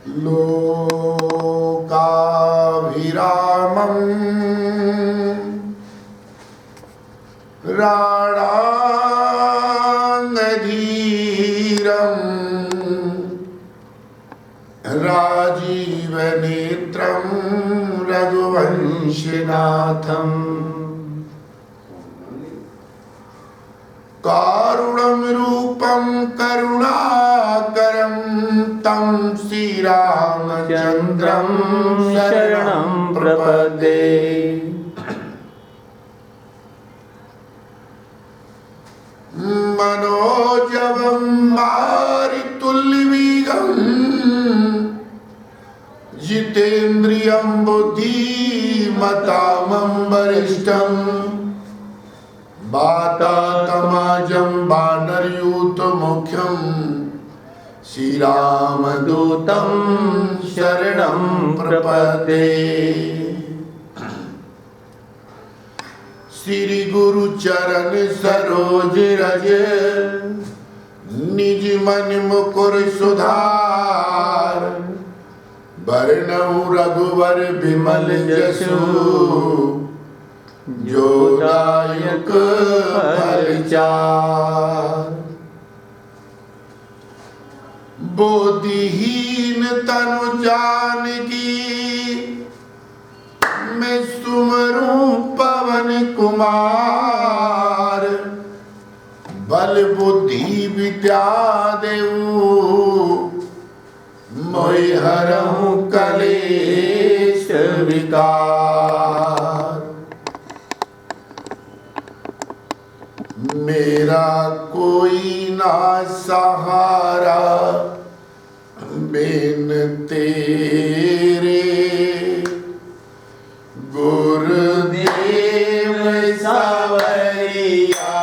लोकाभिरामम् राणाङ्गधीरम् राजीवनेत्रं रघुवंशनाथम् कारुणं रूपं करुणाकरं तं श्रीरामचन्द्रं शरणं प्रपद्ये। मनोजवं मारुततुल्यवेगं जितेन्द्रियं बुद्धिमतां वरिष्ठम् वातात्मजं वानरयूथमुख्यं श्रीरामदूतं शरणं प्रपद्ये। श्री गुरु चरण सरोज रज निज मन मुकुर सुधार बरनउँ रघुवर बिमल जसु जो दायक फलचार। बोधिहीन तनु जानकी मैं सुमरूं पवन कुमार बल बुद्धि विद्या देऊं मोहि हरऊं कलेश विकार। मेरा कोई ना सहारा बिन तेरे गुरुदेव सावरिया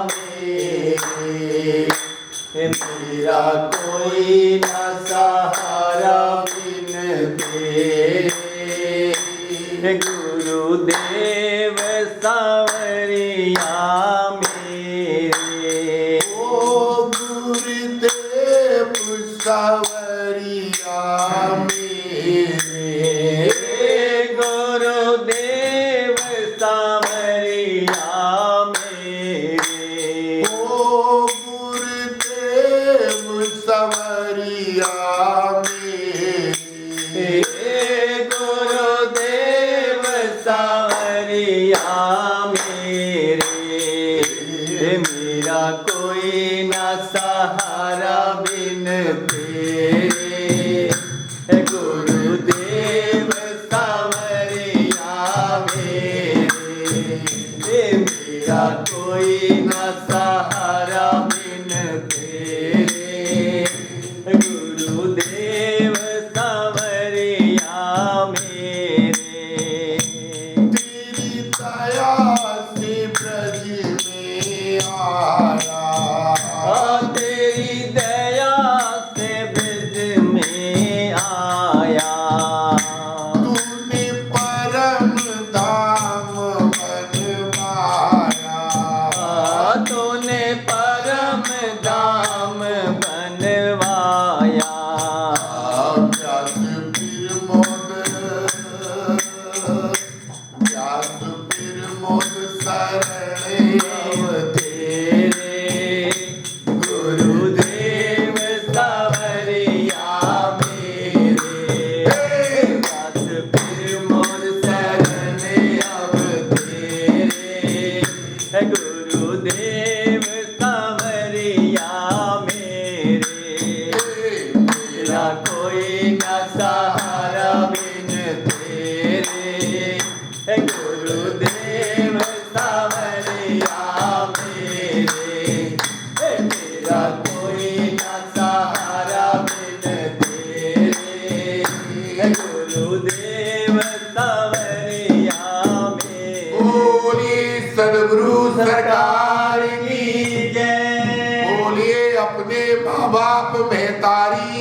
मेरे। मेरा कोई ना सहारा बिन तेरे गुरुदेव सावरिया मेरे। ओ गुरुदेव सावरिया सहारा बिन तेरे गुरुदेव सावरिया मेरे। मेरा कोई ना सहारा बिन तेरे गुरुदेव सावरिया मेरे। तेरी दया से ब्रज में आया सदगुरु सरकार की जय। बोलिए अपने माँ बाप महतारी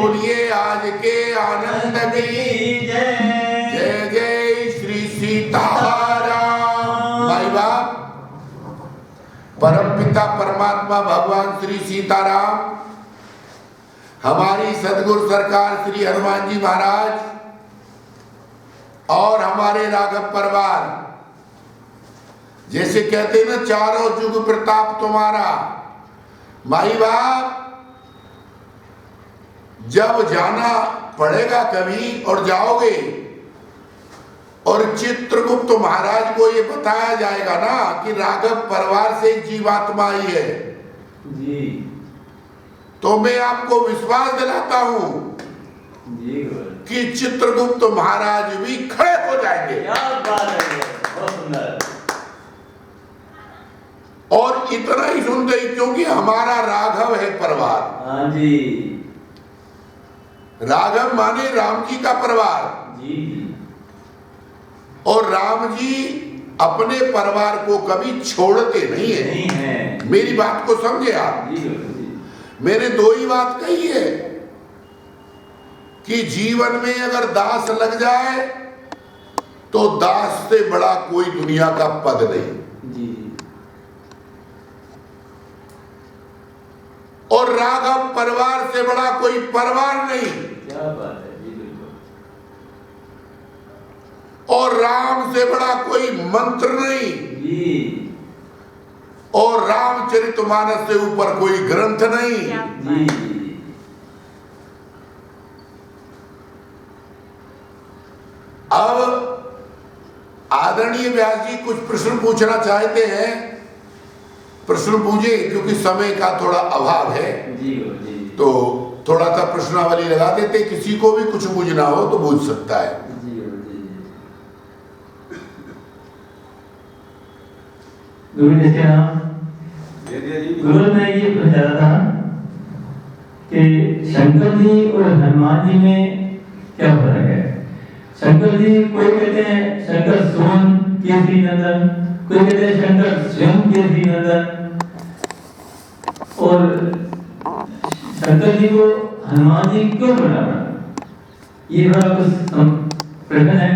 बोलिए आज के आनंद की जय। जय जय श्री सीताराम। भाई बाप परम पिता परमात्मा भगवान श्री सीताराम हमारी सदगुरु सरकार श्री हनुमान जी महाराज और हमारे राघव परिवार, जैसे कहते हैं ना, चारों जुग प्रताप तुम्हारा। माई बाप, जब जाना पड़ेगा कभी और जाओगे और चित्रगुप्त महाराज को ये बताया जाएगा ना कि राघव परिवार से एक जीवात्मा आई है जी, तो मैं आपको विश्वास दिलाता हूं जी कि चित्रगुप्त महाराज भी खड़े हो जाएंगे। क्या बात है, बहुत सुंदर। और इतना ही सुनते ही, क्योंकि हमारा राघव है परिवार। हाँ जी, राघव माने राम जी का परिवार, जी और राम जी अपने परिवार को कभी छोड़ते नहीं है। नहीं है। मेरी बात को समझे आप? जी जी। मैंने दो ही बात कही है कि जीवन में अगर दास लग जाए तो दास से बड़ा कोई दुनिया का पद नहीं। जी। और राघव परिवार से बड़ा कोई परिवार नहीं। क्या बात है जी, बिल्कुल। और राम से बड़ा कोई मंत्र नहीं जी। और रामचरितमानस से ऊपर कोई ग्रंथ नहीं। जी। अब आदरणीय व्यास जी कुछ प्रश्न पूछना चाहते हैं, प्रश्न पूछे, क्योंकि समय का थोड़ा अभाव है। जी जी। तो थोड़ा सा प्रश्नावली लगा देते, किसी को भी कुछ पूछना हो तो पूछ सकता है। जी जी। गुरु जी के नाम गुरु ने ये बताया था कि शंकर जी और हनुमान जी में क्या फर्क है। शंकर जी, कोई कहते हैं शंकर सुमन केसरी नंदन, कोई कहते हैं शंकर स्वयं केसरी नंदन, और शंकर जी को हनुमान जी क्यों बनाना, ये बड़ा कुछ प्रश्न है।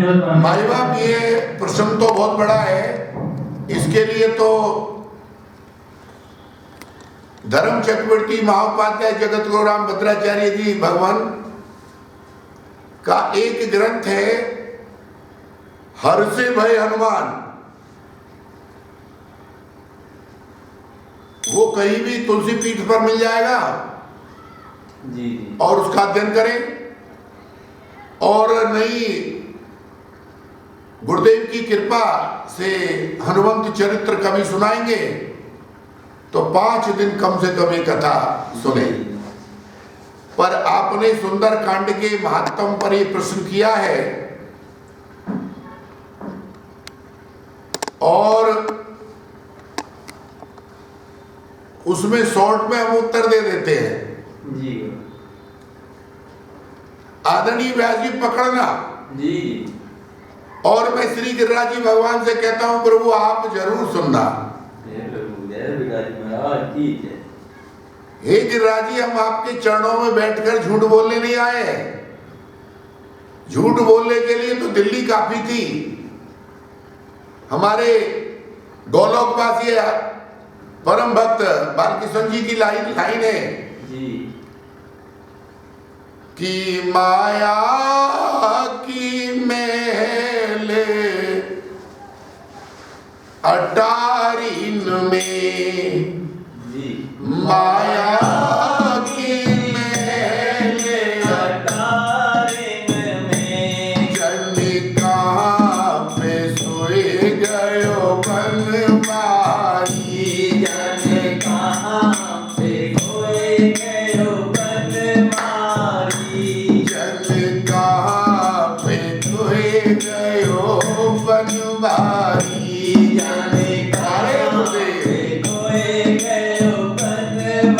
भाई बाप, ये प्रश्न तो बहुत बड़ा है। इसके लिए तो धर्म चक्रवर्ती महोपाध्याय जगत गुरु राम भद्राचार्य जी भगवान का एक ग्रंथ है, हर से भय हनुमान। वो कहीं भी तुलसी पीठ पर मिल जाएगा जी। और उसका अध्ययन करें। और नहीं, गुरुदेव की कृपा से हनुमंत चरित्र कभी सुनाएंगे तो 5 दिन कम से कम एक कथा सुने। पर आपने सुंदर कांड के महत्व पर यह प्रश्न किया है और उसमें शॉर्ट में हम उत्तर दे देते हैं। जी। आदरणीय व्यास जी पकड़ना। जी। और मैं श्री गिरिराज जी भगवान से कहता हूं, प्रभु आप जरूर सुनना। हे गिरिराज जी, हम आपके चरणों में बैठकर झूठ बोलने नहीं आए हैं। झूठ बोलने के लिए तो दिल्ली काफी थी। हमारे गोलोकवासी परम भक्त बालकृष्ण जी की लाइन है जी कि माया की महले अटारीन में, माया की महले अटारीन में, जनिका पे सोए गयो बनवारी, जनिका पे सोए गयो बनवारी, जनिका पे सोए गयो बनवारी, जनिका पे सोए गयो बनवारी।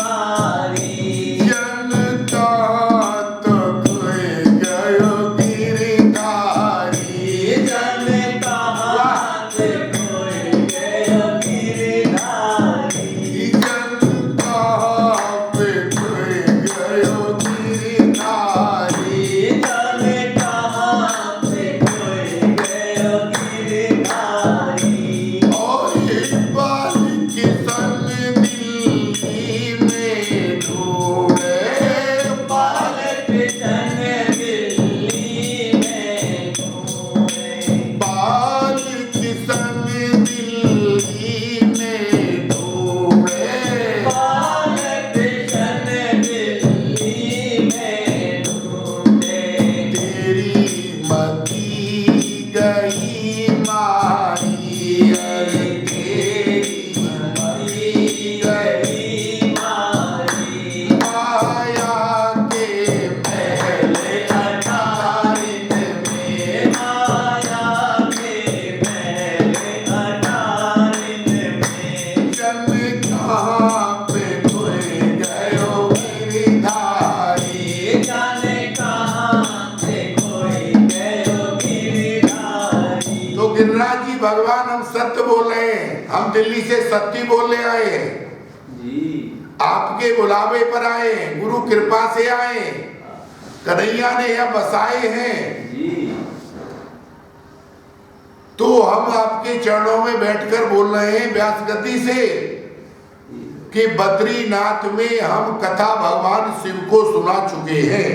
दिल्ली से सत्ती बोलने आए हैं जी, आपके बुलावे पर आए हैं, गुरु कृपा से आए, कन्हैया ने यह बसाए हैं जी, तो हम आपके चरणों में बैठकर बोल रहे हैं व्यास गति से कि बद्रीनाथ में हम कथा भगवान शिव को सुना चुके हैं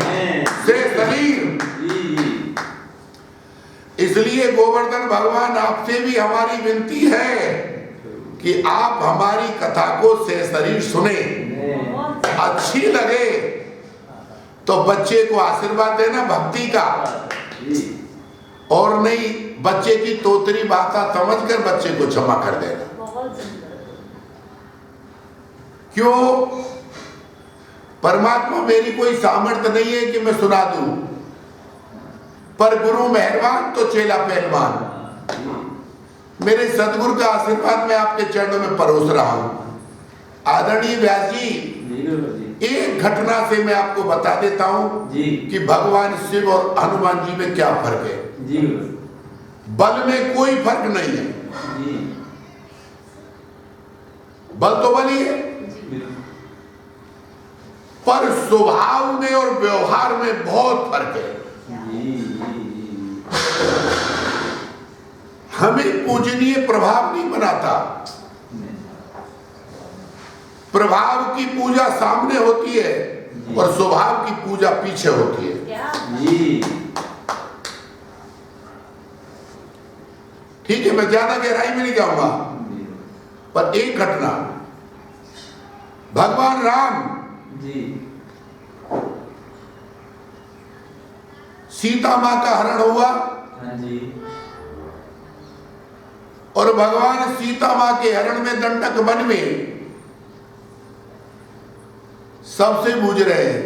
से शरीर। इसलिए गोवर्धन भगवान आपसे भी हमारी विनती है कि आप हमारी कथा को से शरीर सुने, अच्छी लगे तो बच्चे को आशीर्वाद देना भक्ति का, और नहीं बच्चे की तोतरी भाषा समझकर बच्चे को क्षमा कर देना। क्यों? परमात्मा मेरी कोई सामर्थ्य नहीं है कि मैं सुना दूं, पर गुरु मेहरबान तो चेला पहलवान। मेरे सतगुरु का आशीर्वाद मैं आपके चरणों में परोस रहा हूं। आदरणीय व्यास जी, एक घटना से मैं आपको बता देता हूं कि भगवान शिव और हनुमान जी में क्या फर्क है। बल में कोई फर्क नहीं है, बल तो बल ही है, पर स्वभाव में और व्यवहार में बहुत फर्क है। हमें पूजनीय प्रभाव नहीं बनाता, प्रभाव की पूजा सामने होती है और स्वभाव की पूजा पीछे होती है। ठीक है, मैं ज्यादा गहराई में नहीं जाऊंगा, पर एक घटना, भगवान राम सीता मां का हरण हुआ और भगवान सीता मां के हरण में दंडक वन में सबसे बूझ रहे हैं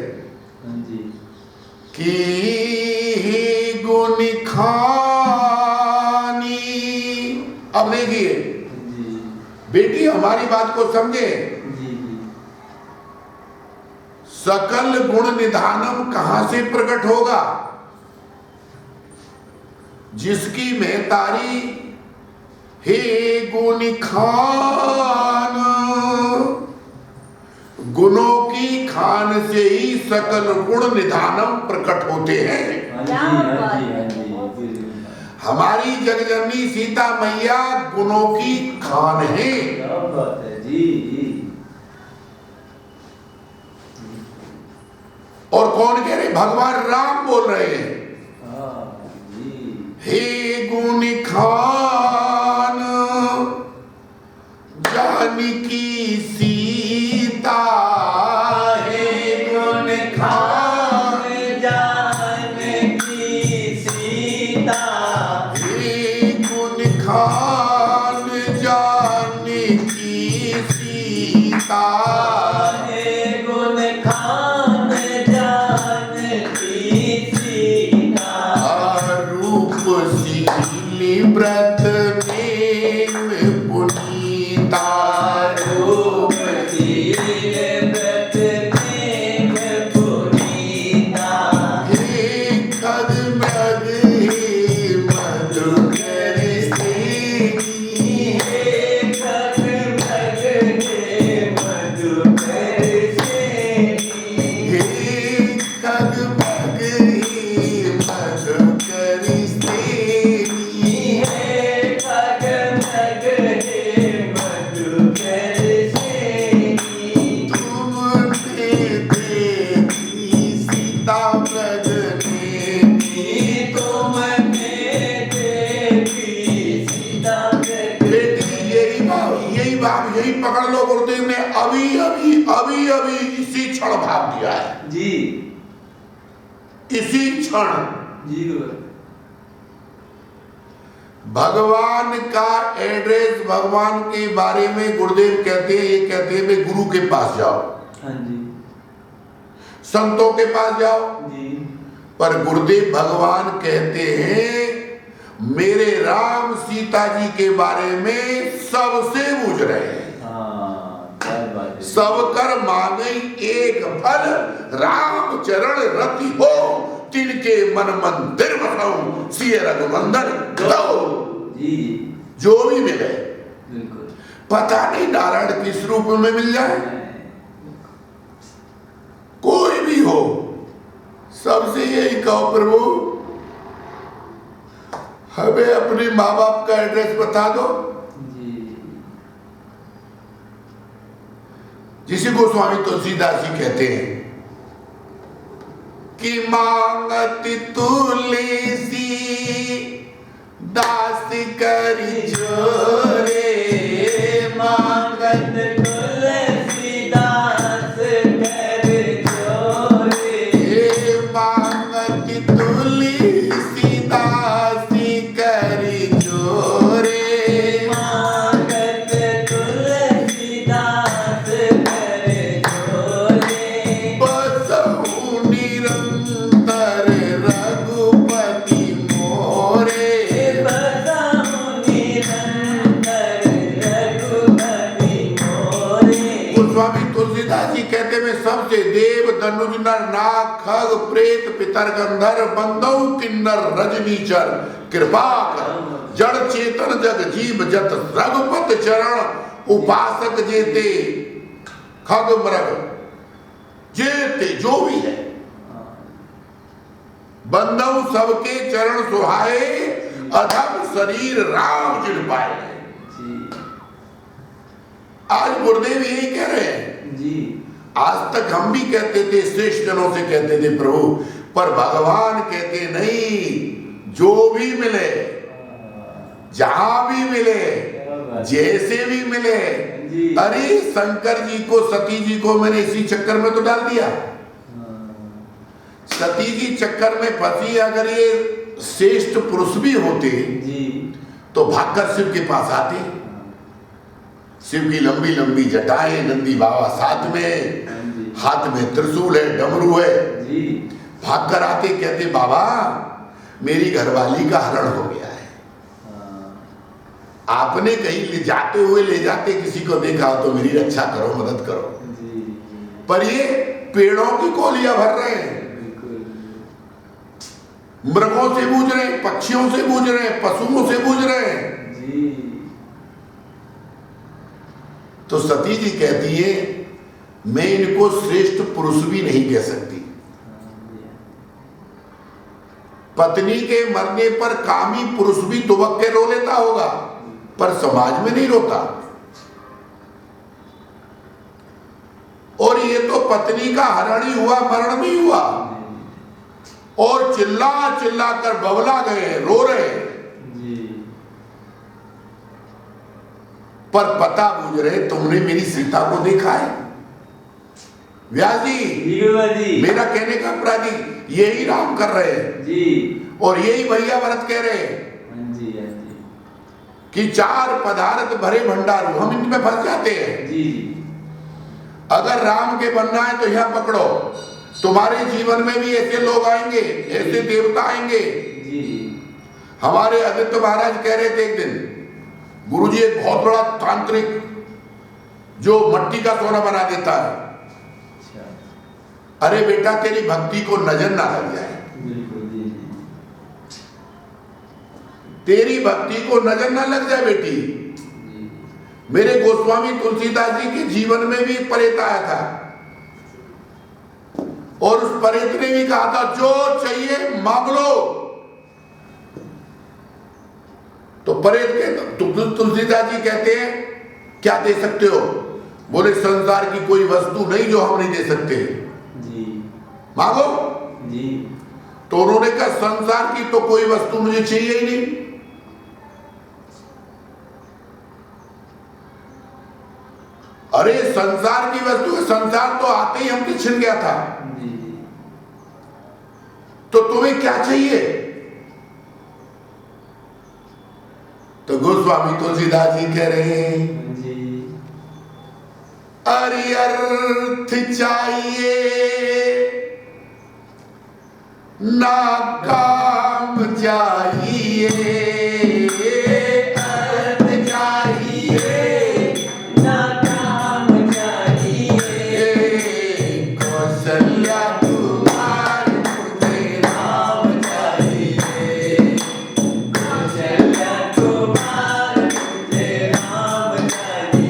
कि गुण खानी। अब देखिए बेटी, हमारी बात को समझे, सकल गुण निधानम कहां से प्रकट होगा? जिसकी महतारी हे गुण खान, गुणों की खान से ही सकल गुण निधानम प्रकट होते हैं। हमारी जगजननी सीता मैया गुणों की खान है। और कौन कह रहे? भगवान राम बोल रहे हैं, हे गुण खान जानकी सीता, हे गुण खान जानकी सीता, हे गुण खान जानकी सीता, हे गुण खान जानकी सीता, रूप शीली व्रत नेम पुनीता, रूप शील व्रत नेम पुनीता, हे खग मृग हे मधुकर सेनी, हे खग मृग हे मधुकर सेनी, हे खग मृग हे मधुकर सेनी, हे खग मृग हे मधुकर सेनी, तुम देखी सीता व्रत नेमी, तुम देखी सीता व्रत। यही बात यही पकड़ लो, गुरुदेव ने अभी इसी क्षण भाव दिया है जी, इसी क्षण। जी भगवान का एड्रेस, भगवान के बारे में गुरुदेव कहते हैं, ये कहते हैं भाई गुरु के पास जाओ, हाँ जी, संतों के पास जाओ, जी, पर गुरुदेव भगवान कहते हैं मेरे राम सीता जी के बारे में सबसे बूझ रहे हैं। सब कर मांगे एक फल, राम चरण रति हो, तिनके मन मंदिर बसाऊं, सिय रघुनंदन दो। जी, जो भी मिले, पता नहीं नारायण किस रूप में मिल जाए, कोई भी हो, सबसे यही कहो प्रभु हमें अपने माँ बाप का एड्रेस बता दो। जिसे गोस्वामी तुलसीदास जी कहते हैं कि मांगति तुलसी दास करी जोरे, मांगत तुलसीदास कर जोरे, मांगति तुलसीदास करी जोरे, मांगत तुलसीदास कर जोरे, बसहु निरंतर रघुपति मोरे, बसहु निरंतर रघुपति मोरे। गोस्वामी तुलसीदास जी कहते में सबसे देव धनुज नर नाग खग प्रेत पितर गंधर्व बंदौ किन्नर रजनीचर कृपा कर जड़ चेतन जग जीव जत रघुपत चरण उपासक जेते खग मृग जेते जो भी है बंदौ सबके चरण सुहाए अधम शरीर राम जिन पाए। आज गुरुदेव यही कह रहे हैं जी। आज तक हम भी कहते थे, श्रेष्ठ जनों से कहते थे प्रभु, पर भगवान कहते नहीं, जो भी मिले जहां भी मिले जैसे भी मिले। अरे शंकर जी को सती जी को मैंने इसी चक्कर में तो डाल दिया। सती जी चक्कर में फंसी, अगर ये श्रेष्ठ पुरुष भी होते जी तो भागकर शिव के पास आते। शिव की लंबी लंबी जटाएं, नंदी बाबा साथ में, हाथ में त्रिशूल है, डमरू है, भागकर आते, कहते बाबा मेरी घरवाली का हरण हो गया है। आपने कहीं ले जाते हुए ले जाते किसी को देखा हो तो मेरी रक्षा करो, मदद करो। पर ये पेड़ों की कोलियां भर रहे हैं, मृगों से बूझ रहे हैं, पक्षियों से बूझ रहे हैं, पशुओं से बूझ रहे हैं। तो सती जी कहती है मैं इनको श्रेष्ठ पुरुष भी नहीं कह सकती। पत्नी के मरने पर कामी पुरुष भी दुबक के रो लेता होगा, पर समाज में नहीं रोता। और ये तो पत्नी का हरण ही हुआ, मरण भी हुआ, और चिल्ला चिल्ला कर बबला गए, रो रहे। पर पता बूझ रहे तुमने मेरी सीता को देखा है। व्यास जी मेरा कहने का अपराधी यही राम कर रहे हैं जी, और यही भैया भरत कह रहे हैं जी कि चार पदार्थ भरे भंडारू, हम इनमें फंस जाते हैं जी। अगर राम के बनना है तो यहां पकड़ो, तुम्हारे जीवन में भी ऐसे लोग आएंगे, ऐसे देवता आएंगे जी। हमारे आदित्य महाराज कह रहे थे एक दिन, गुरुजी एक बहुत बड़ा तांत्रिक जो मट्टी का सोना बना देता है। अरे बेटा तेरी भक्ति को नजर ना लग जाए, तेरी भक्ति को नजर ना लग जाए बेटी। मेरे गोस्वामी तुलसीदास जी के जीवन में भी एक प्रेत आया था, और उस प्रेत ने भी कहा था जो चाहिए मांग लो। तो प्रेत के तुलसीदास जी कहते हैं क्या दे सकते हो? बोले संसार की कोई वस्तु नहीं जो हम नहीं दे सकते जी। मांगो जी। तो उन्होंने कहा संसार की तो कोई वस्तु मुझे चाहिए ही नहीं। अरे संसार की वस्तु है, संसार तो आते ही हमसे छिन गया था, तो तुम्हें क्या चाहिए? तो गोस्वामी तुलसीदास जी कह रहे हैं अरे अर्थ चाहिए ना काम चाहिए, अर्थ चाहिए ना काम चाहिए, कौशल्या कुमार मुझे राम चाहिए, कौशल्या कुमार मुझे राम चाहिए।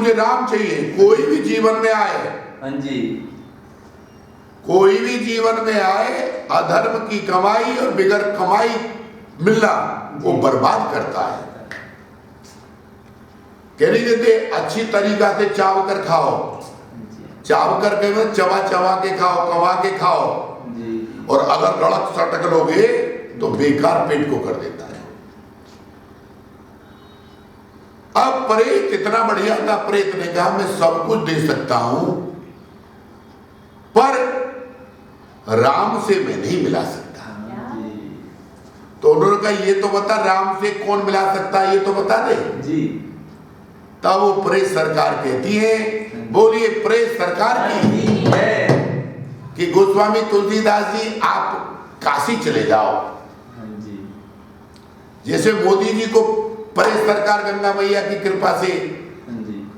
मुझे राम चाहिए। कोई भी जीवन में आए, हाँ जी, कोई भी जीवन में आए, अधर्म की कमाई और बिगर कमाई मिलना वो बर्बाद करता है। कह रही देते अच्छी तरीका से चाव कर खाओ, चाव कर के मतलब चबा चबा के खाओ, कमा के खाओ, और अगर गलत सटक लोगे तो बेकार पेट को कर देता है। अब प्रेत इतना बढ़िया था, प्रेत ने कहा मैं सब कुछ दे सकता हूं पर राम से मैं नहीं मिला सकता। तो उन्होंने कहा ये तो बता राम से कौन मिला सकता है, ये तो बता दे जी। तब वो प्रेत सरकार कहती है, बोलिए प्रेत सरकार की है कि गोस्वामी तुलसीदास जी आप काशी चले जाओ। जैसे मोदी जी को प्रेत सरकार गंगा मैया की कृपा से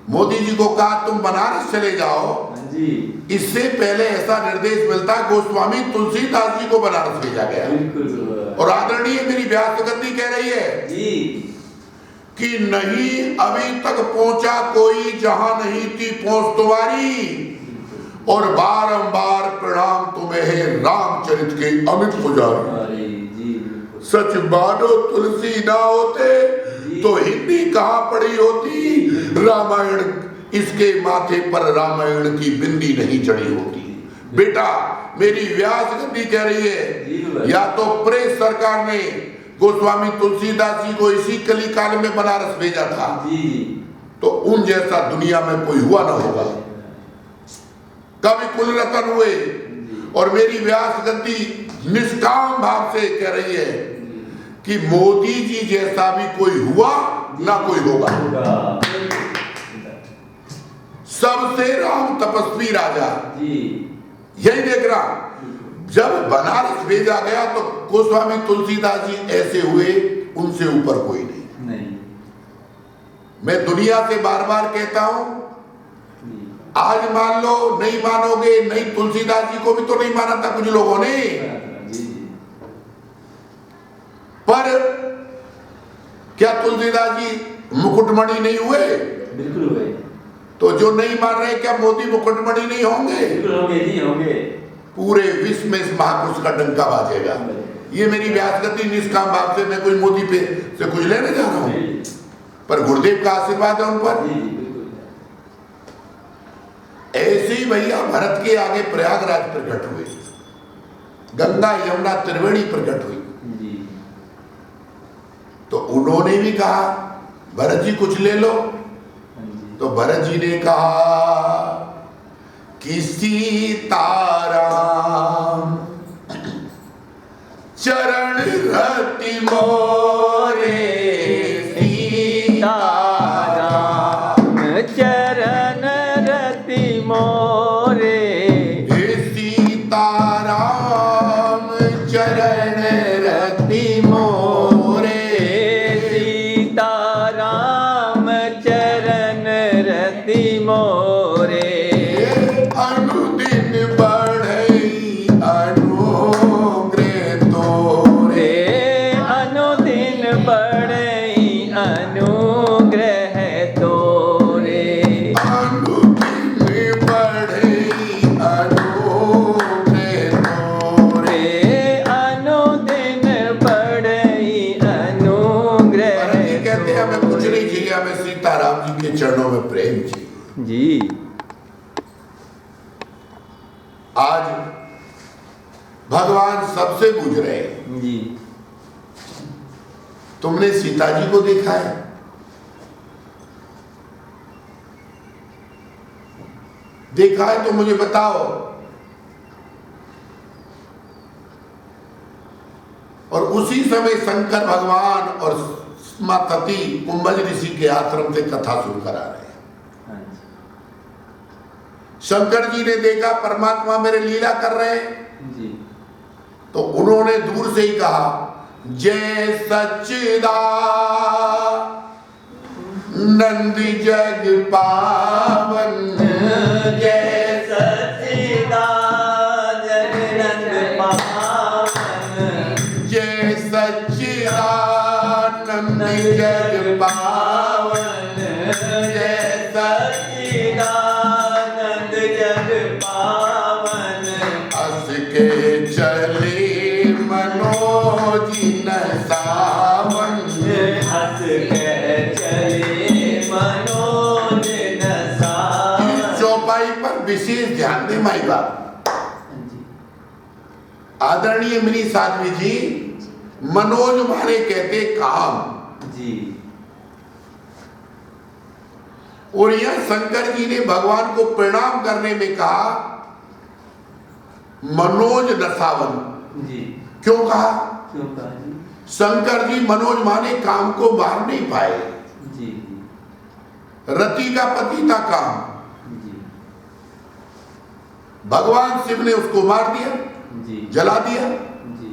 मोदी जी को कहा तुम बनारस चले जाओ, इससे पहले ऐसा निर्देश मिलता गोस्वामी तुलसीदास जी को बनारस भेजा गया। और आदरणीय मेरी व्यासगति कह रही है जी कि नहीं अभी तक पहुंचा कोई जहां नहीं थी पहुंच तुम्हारी, और बारंबार प्रणाम तुम्हें है रामचरित के अमित पुजारी। सच मानो तुलसी ना होते तो हिंदी कहाँ पड़ी होती, रामायण इसके माथे पर रामायण की बिंदी नहीं चढ़ी होती। बेटा मेरी व्यास गति कह रही है या तो प्रेस सरकार ने गोस्वामी तुलसीदास जी को इसी कली काल में बनारस भेजा था तो उन जैसा दुनिया में कोई हुआ ना होगा। कवि कुलरतन हुए और मेरी व्यास गति निष्काम भाव से कह रही है कि मोदी जी जैसा भी कोई हुआ ना कोई होगा। सबसे राम तपस्वी राजा यही देख रहा। जब बनारस भेजा गया तो गोस्वामी तुलसीदास जी ऐसे हुए उनसे ऊपर कोई नहीं। मैं दुनिया से बार बार कहता हूं, आज मान लो नहीं मानोगे, नहीं तुलसीदास जी को भी तो नहीं माना था कुछ लोगों ने, पर क्या तुलसीदास जी मुकुटमणि नहीं हुए? बिल्कुल हुए। तो जो नहीं मान रहे क्या मोदी मुकुटमणि नहीं होंगे? बिल्कुल होंगे जी, होंगे। पूरे विश्व में इस महापुरुष का डंका बाजेगा। ये मेरी व्यासगति निष्काम भाव से मैं कोई मोदी पे से कुछ लेने जा रहा हूं, पर गुरुदेव का आशीर्वाद है उन पर। ऐसे ही भैया भरत के आगे प्रयागराज प्रकट हुए, गंगा यमुना त्रिवेणी प्रकट हुई, तो उन्होंने भी कहा भरत जी कुछ ले लो। तो भरत जी ने कहा कि सीताराम चरण रति मोरे, सीताराम चरण रति मोरे, सीताराम चरण रति मोरे, सीताराम चरण रति मोरे, अनुदिन बढ़ई अनुग्रह तोरे, अनुदिन बढ़ई अनुग्रह तोरे, अनुदिन बढ़ई अनुग्रह तोरे। अनुदिन बढ़ई अनुग्रह। कहते हैं हमें कुछ नहीं चाहिए, हमें सीताराम जी के चरणों में प्रेम चाहिए जी। आज भगवान सबसे पूछ रहे हैं जी। तुमने सीता जी को देखा है? देखा है तो मुझे बताओ। और उसी समय शंकर भगवान और मां सती कुंभज ऋषि के आश्रम से कथा सुनकर आ रहे हैं। शंकर जी ने देखा परमात्मा मेरे लीला कर रहे हैं जी। तो उन्होंने दूर से ही कहा जय सच्चिदा नंद जग पावन, जय सच्चिदा नंद पावन, जय सच्चिदा नंद जग पावन, जय सच्चिदा के चले मनोज न सावन, हंस के चले मनोज न सावन। इस चौपाई पर विशेष ध्यान दे माई बाप। आदरणीय मिनी साध्वी जी, मनोज माने कहते काम जी। और यह शंकर जी ने भगवान को प्रणाम करने में कहा मनोज नसावन। जी। क्यों कहा? क्यों कहा जी? शंकर जी मनोज माने काम को मार नहीं पाए। जी। रति का पति था काम, जी। भगवान शिव ने उसको मार दिया, जी। जला दिया। जी।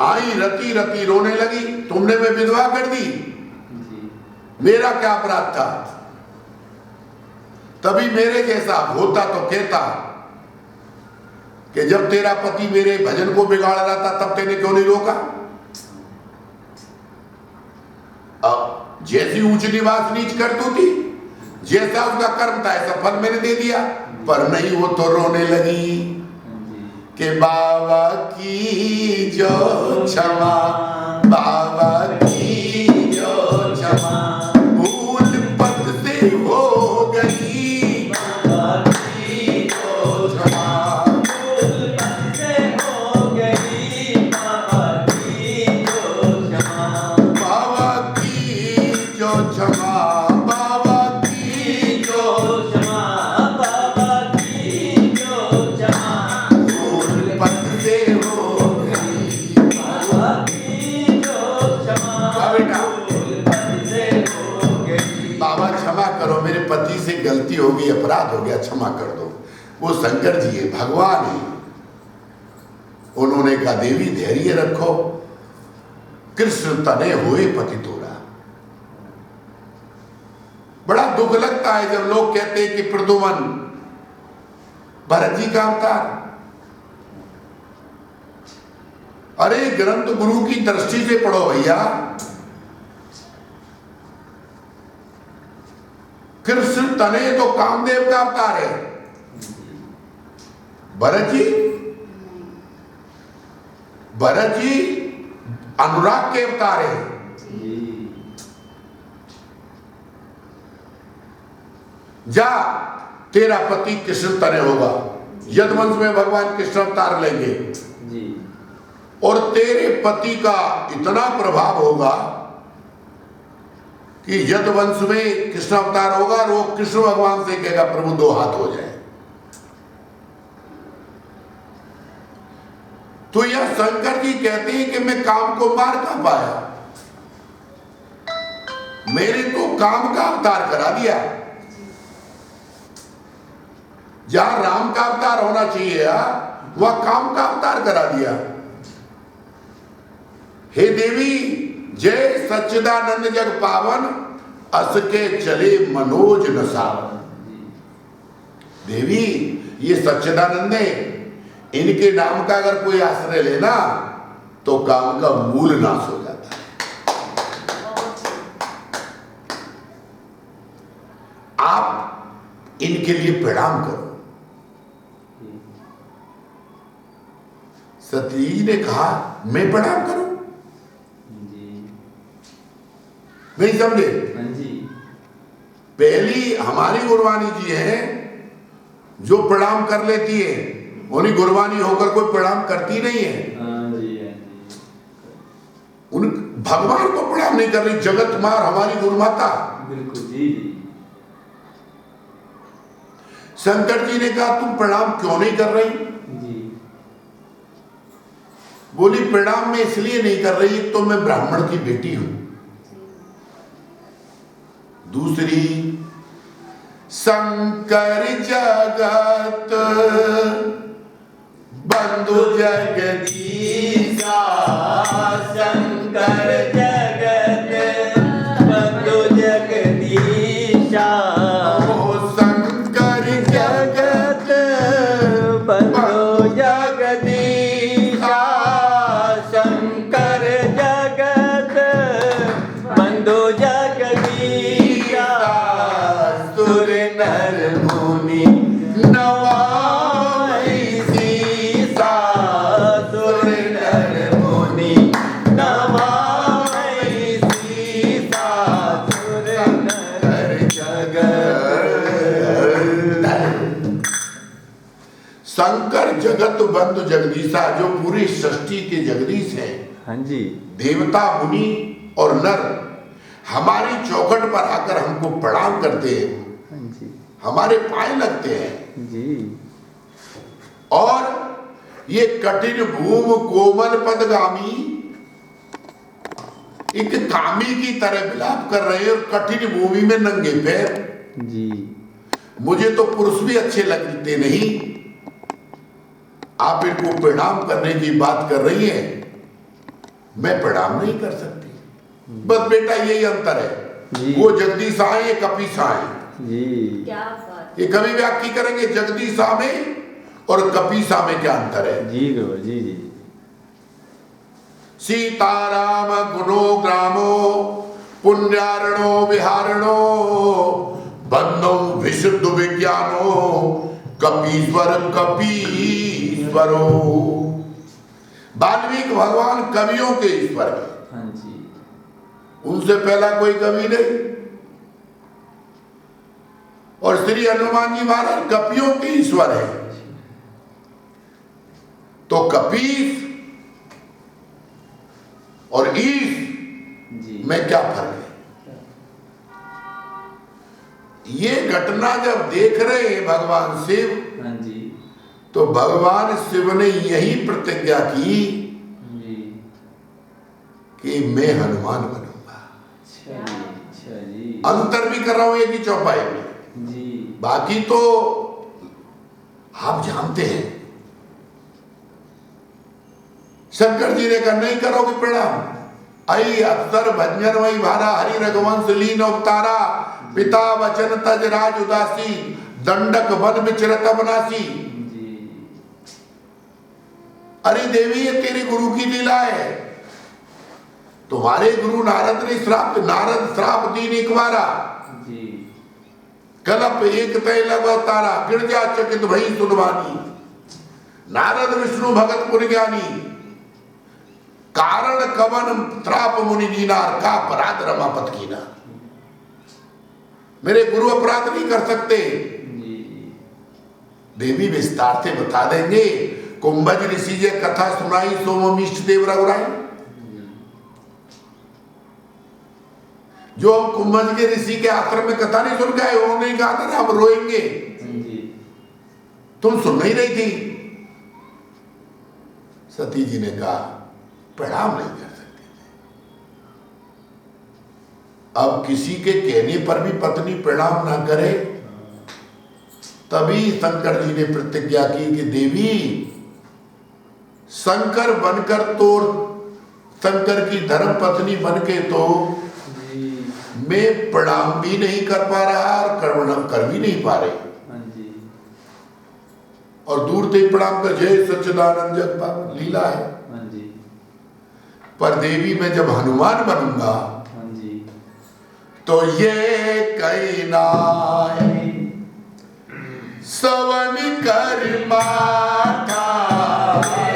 आई रति, रति रोने लगी, तुमने मैं विधवा कर दी, जी। मेरा क्या अपराध था? तभी मेरे जैसा होता तो कहता कि जब तेरा पति मेरे भजन को बिगाड़ रहा था तब तेने क्यों नहीं रोका? अब जैसी ऊंच निवास नीच करतू थी, जैसा उसका कर्म था ऐसा फल मैंने दे दिया, पर नहीं, वो तो रोने लगी कि बाबा की जो क्षमा, बाबा की जो क्षमा, भूल पद से हो गई, बाबा की जो क्षमा, भूल पद से हो गई, बाबा की जो क्षमा, बाबा की जो क्षमा, बाबा की जो क्षमा, बाबा की जो क्षमा, भूल पद से हो गई, बाबा की जो क्षमा, हाँ बेटा, भूल पद से हो गई। बाबा क्षमा करो, मेरे पति से गलती हो गई, अपराध हो गया, क्षमा कर दो। वो शंकर जी है, भगवान है। उन्होंने कहा देवी धैर्य रखो, कृष्ण तने हुए पति तोरा। बड़ा दुख लगता है जब लोग कहते हैं कि प्रद्युमन भरत जी का अवतार। अरे ग्रंथ गुरु की दृष्टि से पढ़ो भैया, कृष्ण तने तो कामदेव का अवतार है, भरत जी अनुराग के अवतार है। जा, तेरा पति कृष्ण तने होगा, यदुवंश में भगवान कृष्ण अवतार लेंगे जी। और तेरे पति का इतना प्रभाव होगा कि यदुवंश में कृष्ण अवतार होगा और वो कृष्ण भगवान से कहेगा प्रभु दो हाथ हो जाए। तो यह शंकर जी कहते हैं कि मैं काम को मार कहां पाया, मेरे तो काम का अवतार करा दिया। जहां राम का अवतार होना चाहिए वह काम का अवतार करा दिया। हे देवी, जय सच्चिदानंद जग पावन, अस के चले मनोज न सावन। देवी, ये सच्चिदानंद है, इनके नाम का अगर कोई आश्रय लेना तो काम का मूल नाश हो जाता है। आप इनके लिए प्रणाम करो। सती जी ने कहा मैं प्रणाम करूं? नहीं समझे? पहली हमारी गुरबानी जी हैं जो प्रणाम कर लेती है, उन्हीं गुरबानी होकर कोई प्रणाम करती नहीं है। उन भगवान को प्रणाम नहीं कर रही, जगत मार हमारी गुरुमाता। बिल्कुल जी। शंकर जी ने कहा तुम प्रणाम क्यों नहीं कर रही? जी। बोली प्रणाम मैं इसलिए नहीं कर रही, तो मैं ब्राह्मण की बेटी हूं। दूसरी, शंकर जगत बंधु जगदीशा, शंकर जगत बंधु जगदीशा, ओ शंकर जगत बंधु जगदीशा, शंकर जगत बंधु जगदीशा, सुर नर मुनि नवाई सी जगत बंधु जगदीशा, जो पूरी सृष्टि के जगदीश हैं, हाँ जी, देवता मुनि और नर हमारी चौखट पर आकर हमको प्रणाम करते हैं, हाँ जी, हमारे पाए लगते हैं। जी, और ये कठिन भूम कोमल पदगामी, एक कामी की तरह विलाप कर रहे हैं और कठिन भूमि में नंगे पैर। जी, मुझे तो पुरुष भी अच्छे लगते नहीं, आप इनको प्रणाम करने की बात कर रही हैं, मैं प्रणाम नहीं कर सकती। बस बेटा यही अंतर है, वो जगदीश आए, ये कपीस आए। जी, क्या बात। ये कभी व्याख्या करेंगे जगदीशा में और कपीसा में क्या अंतर है। जी गुरु, जी जी, सीताराम गुणो ग्रामो पुण्यारणो विहारणो बंधो विशुद्ध विज्ञानो कपीश्वर कपीश्वरो। वाल्मीकि भगवान कवियों के ईश्वर है, हाँ जी, उनसे पहला कोई कवि नहीं। और श्री हनुमान जी महाराज कपियों के ईश्वर है। तो कपीस और ईश जी, में क्या फर्क है? ये घटना जब देख रहे हैं भगवान शिव, हाँ जी, तो भगवान शिव ने यही प्रतिज्ञा की जी, कि मैं हनुमान बनूंगा। अच्छा जी, अच्छा जी, अंतर भी कर रहा हूं एक ही चौपाई में, जी, बाकी तो आप जानते हैं। शंकर जी ने कहा नहीं करोगे प्रणाम, आई अक्षर भंजन वही भारा, हरि रघुवंश लीन अवतारा, पिता वचन तज राज उदासी, दंडक वन विचरत बनासी। जी, अरे देवी ये तेरे गुरु की लीला है। तुम्हारे गुरु नारद ने नारद श्राप दीन एक बारा, जी, कलप एक तय लग तारा, गिरजा चकित भई सुनवानी। नारद विष्णु भगत पुर ज्ञानी, कारण कवन त्राप मुनि दीनार, का अपराध रमापत कीना। मेरे गुरु अपराध नहीं कर सकते। जी, देवी विस्तार से बता देंगे। कुंभज ऋषि जी कथा सुनाई, सोम इष्ट देव रघुराई। जो हम कुंभज के ऋषि के आश्रम में कथा नहीं सुन गए, उन्होंने कहा था हम रोएंगे, जी, तुम सुन नहीं रही थी। सती जी ने कहा प्रणाम नहीं कर सकते। अब किसी के कहने पर भी पत्नी प्रणाम ना करे, तभी शंकर जी ने प्रतिज्ञा की कि देवी शंकर बनकर तो, शंकर की धर्म पत्नी बनके तो मैं प्रणाम भी नहीं कर पा रहा और प्रणाम कर भी नहीं पा रहे। हाँ जी, और दूर से प्रणाम कर जय सच्चिदानंद जग पावन, लीला है। हाँ जी, पर देवी मैं जब हनुमान बनूंगा, हाँ जी, तो ये कहना सवन कर माथा,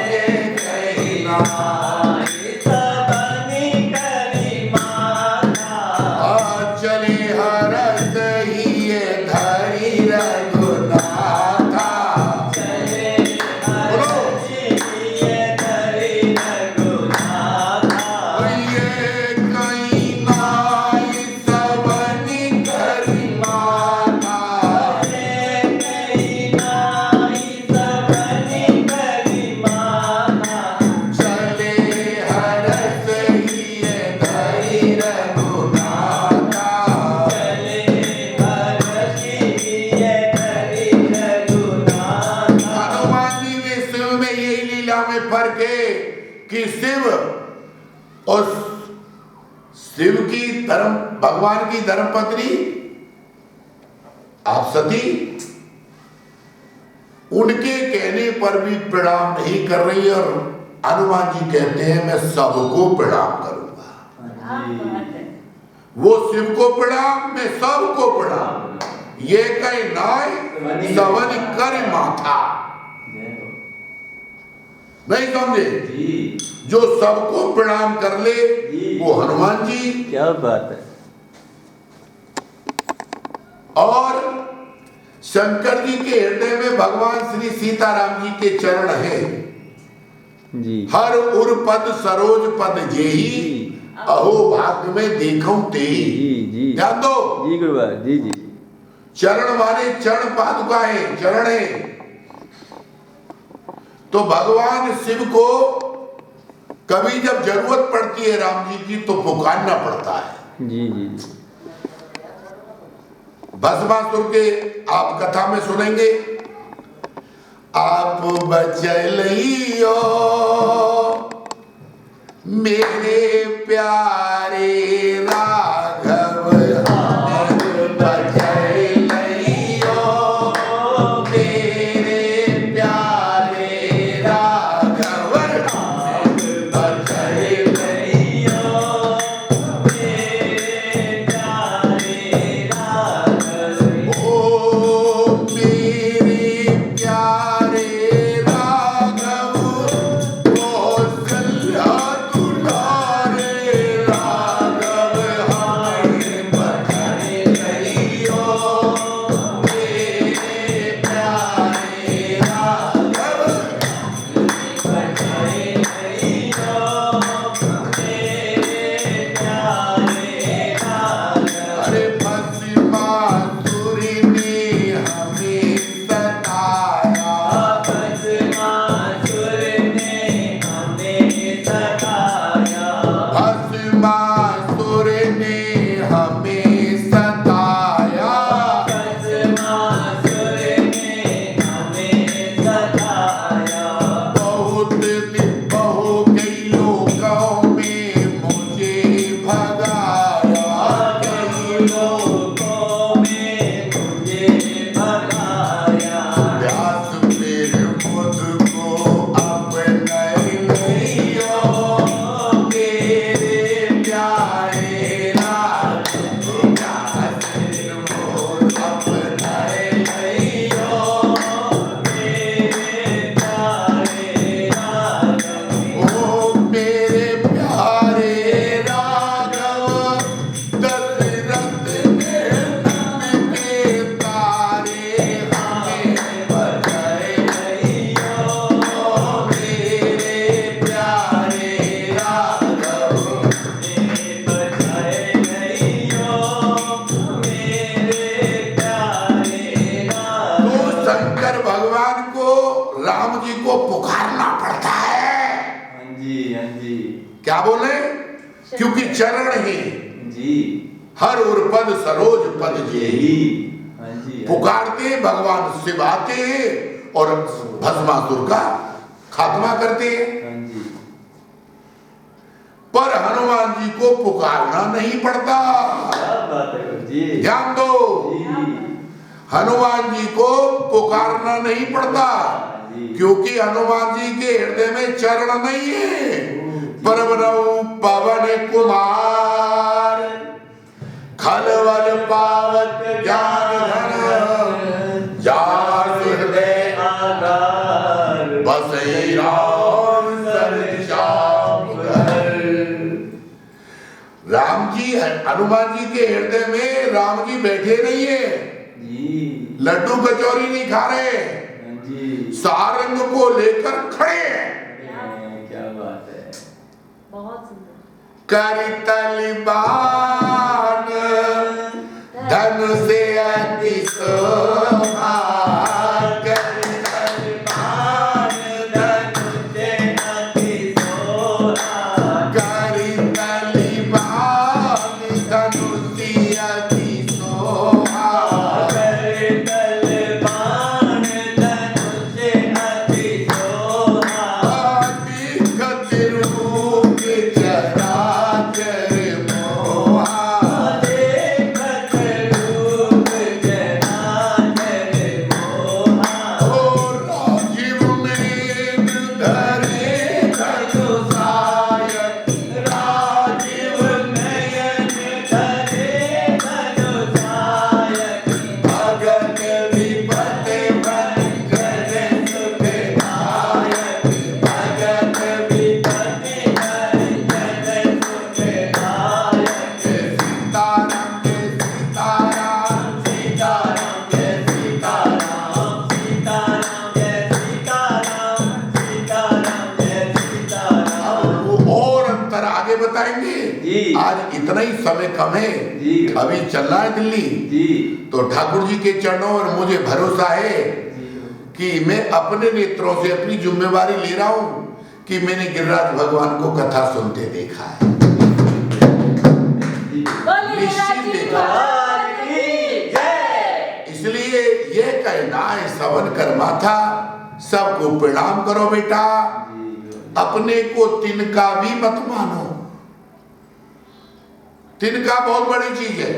ये कहना चले हरत ही ये धरी रघुनाथा। बोलो ये कहना सवन कर माथा, चले हरत ही ये धरी रघुनाथा। हनुमान जी में शिव में यही लीला में फर्क है कि शिव और शिव की धर्म, भगवान की धर्म पत्नी आप सती, उनके कहने पर भी प्रणाम नहीं कर रही। और हनुमान जी कहते हैं मैं सबको प्रणाम करूंगा। क्या बात है। वो शिव को प्रणाम, मैं सबको प्रणाम। ये कहीं नाय सवन कर माथा, नहीं समझे? जी, जो सबको प्रणाम कर ले वो हनुमान जी। क्या बात है। और शंकर जी के हृदय में भगवान श्री सीताराम जी के चरण है। जी हर उर पद सरोज पद जेही, अहो भाग्य में देखूं तेही। जी जी ध्यान दो, जी गुरुवार जी जी। चरण माने चरण पादुका है, चरण है। तो भगवान शिव को कभी जब जरूरत पड़ती है राम जी की तो पुकारना पड़ता है। जी जी भस्मासुर के आप कथा में सुनेंगे, आप बचलियो मेरे प्यारे राघव, आप बचलियो मेरे प्यारे राघव, आप बचलियो मेरे प्यारे राघव। ओ मेरे प्यारे राघव, कौशल्या दुलारे राघव, हमें बचलियो मेरे प्यारे राघव, अरे भस्मासुर ने हमें सताया, भस्मासुर ने हमें सताया, बहुत दिन बहु कई लोगों में मुझे भगाया, कई व्यास फिर मुझको अपने लियो मेरे प्यारे राघव, व्यास फिर मुझको अपने लियो ओ मेरे प्यारे राघव, दशरथ के मन के तारे हमें बचलियो मेरे प्यारे राघव। तो शंकर भगवान को राम जी को पुकारना पड़ता है। हाँ जी हाँ जी क्या बोले? क्योंकि चरण है, जी हर उर पद सरोज पद जेही। हाँ जी पुकारते भगवान शिव आते हैं और भस्मासुर का खात्मा करते हैं। हाँ जी पर हनुमान जी को पुकारना नहीं पड़ता। क्या बात है गुरु जी। ध्यान दो, जी हनुमान जी को पुकारना नहीं पड़ता, क्योंकि हनुमान जी के हृदय में चरण नहीं है। परब्रह्म पवन कुमार, खलवल पावक ज्ञान धन, जार हृदय बसई राम सर श्याम घर। राम जी हनुमान जी के हृदय में राम जी बैठे नहीं है, जी लड्डू कचौरी नहीं खा रहे, हाँ जी सारंग को लेकर खड़े हैं। क्या बात है। बहुत सुंदर। करतल बाण धन से अति शोभा, करतल बाण धन से अति शोभा, करतल बाण धन से अति शोभा, करतल बाण धनुष अति शोभा, दिखत रूप चराचर मोहा, देखत रूप आएंगे जी। आज इतना ही समय कम है जी। अभी चलना है दिल्ली जी तो ठाकुर जी के चरणों और मुझे भरोसा है कि मैं अपने नेत्रों से अपनी जिम्मेवारी ले रहा हूं कि मैंने गिरिराज भगवान को कथा सुनते देखा है निश्चित देखा इसलिए यह कहना है सवन कर्मा था सबको प्रणाम करो बेटा अपने को तिनका भी मत मानो तिनका बहुत बड़ी चीज है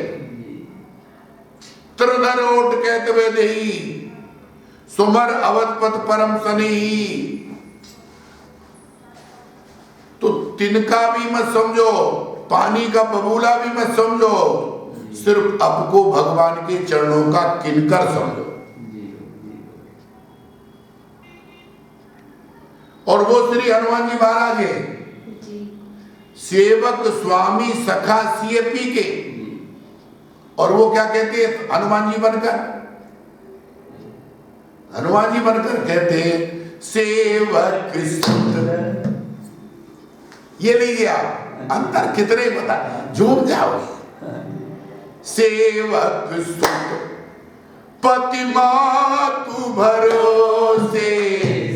त्रिधर ओट कहते हुए दही सुमर अवधपत परम सनी तो तिनका भी मत समझो पानी का बबूला भी मत समझो सिर्फ आपको भगवान के चरणों का किनकर समझो और वो श्री हनुमान जी महाराज है सेवक स्वामी सखा सीएपी के और वो क्या कहते हैं हनुमान जी बनकर कहते हैं सेवक सुत ये लीजिए आप अंतर कितने पता झूम जाओगे सेवक सुत पति मातु भरोसे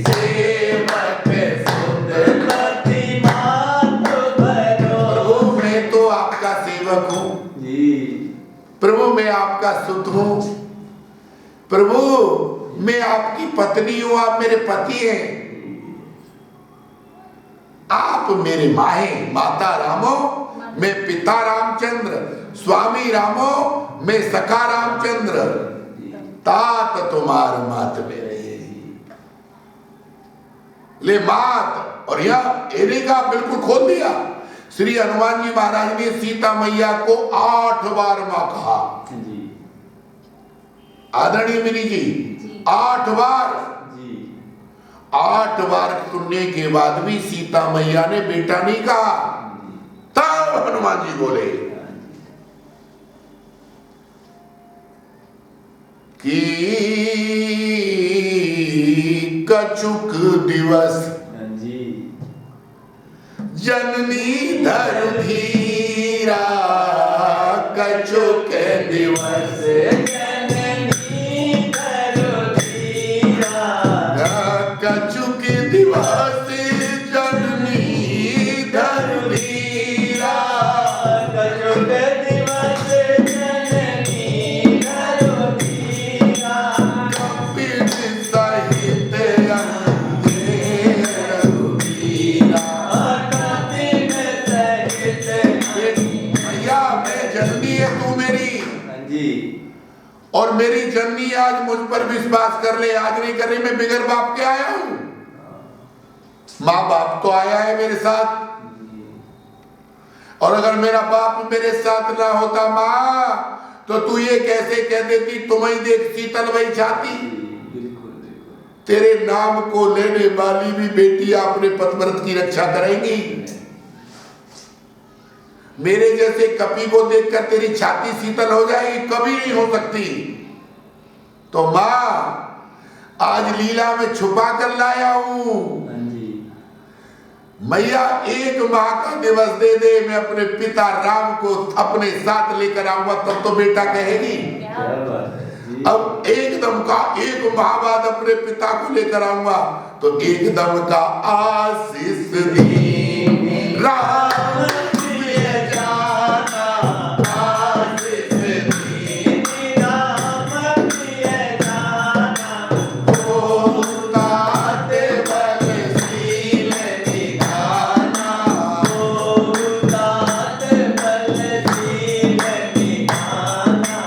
सेवक सुत पति मातु भरोसे प्रभु मैं तो आपका सेवक हूँ जी प्रभु मैं आपका सुत हूँ प्रभु मैं आपकी पत्नी हूँ आप मेरे पति हैं आप मेरे माँ हैं माता रामो मैं पिता रामचंद्र स्वामी रामो मैं सखा रामचंद्र तात तुम्हार मात मेरे ले मात और यह एने का बिल्कुल खोल दिया श्री हनुमान जी महाराज ने सीता मैया को 8 बार मां कहा जी आदरणीय मिनी जी 8 बार जी 8 बार सुनने के बाद भी सीता मैया ने बेटा नहीं कहा तब हनुमान जी बोले कि कछुक दिवस जी जननी धर धीरा कछुक दिवस जननी धर धीरा कछुक दिवस जननी धर धीरा कछुक दिवस जननी धर धीरा कपिल सहित अंधेर रघुवीरा कपिल सहित भैया मैं जननी है तू मेरी जी और मेरी जननी आज मुझ पर विश्वास कर ले आज नहीं कर रही मैं बिगर बाप के आया हूं माँ बाप तो आया है मेरे साथ और अगर मेरा बाप मेरे साथ ना होता माँ तो तू ये कैसे कह देती तुम्हें देख शीतल वही छाती बिल्कुल तेरे नाम को लेने वाली भी बेटी अपने पतिव्रत की रक्षा करेंगी मेरे जैसे कपि को देखकर तेरी छाती शीतल हो जाएगी कभी नहीं हो सकती तो माँ आज लीला में छुपा कर लाया हूं मैया 1 माह का दिवस दे दे मैं अपने पिता राम को अपने साथ लेकर आऊंगा तब तो बेटा कहेगी क्या बात है जी अब एकदम का 1 माह बाद अपने पिता को लेकर आऊंगा तो एकदम का आशीष दी राम प्रिय जाना आशीष दी राम प्रिय जाना होताते बलशील निधाना तात बलशील निधाना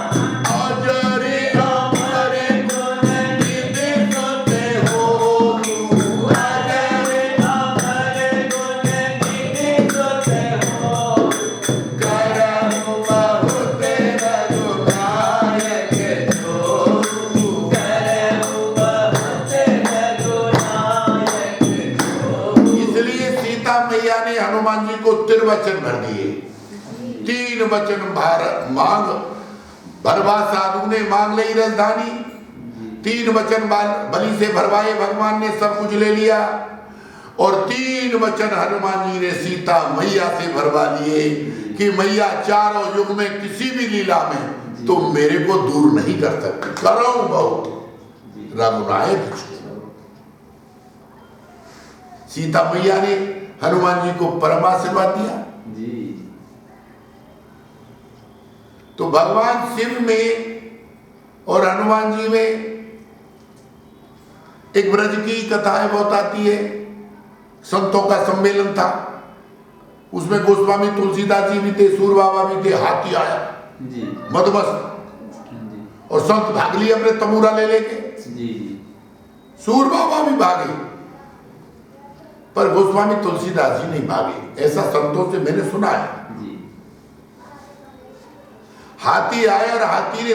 अजरे अमर गुण निधि सुते हो अजर अमर गुण निधि सुत हो करम बहुत रघुनायक जोरू करहु बहुत रघुनायक जो इसलिए सीता मैया ने हनुमान जी को 3 वचन भर दिए 3 वचन भारत मांग भरवा साधु ने मांग ली राजधानी 3 वचन बलि से भरवाए भगवान ने सब कुछ ले लिया और 3 वचन हनुमान जी ने सीता मैया से भरवा लिए कि मैया चारों युग में किसी भी लीला में तुम मेरे को दूर नहीं कर सकती, करो बहुत रघुनायक। सीता मैया ने हनुमान जी को परम आशीर्वाद दिया। जी। तो भगवान शिव में और हनुमान जी में एक ब्रज की कथाएं बहुत आती है। संतों का सम्मेलन था, उसमें गोस्वामी तुलसीदास जी भी थे, सूर बाबा भी थे। हाथी आया जी। मदमस्त जी। और संत भाग लिए अपने तमूरा ले लेके। जी। सूर बाबा भी भागे पर गोस्वामी तुलसीदास जी नहीं भागे, ऐसा संतों से मैंने सुना है। जी। हाथी आया और हाथी ने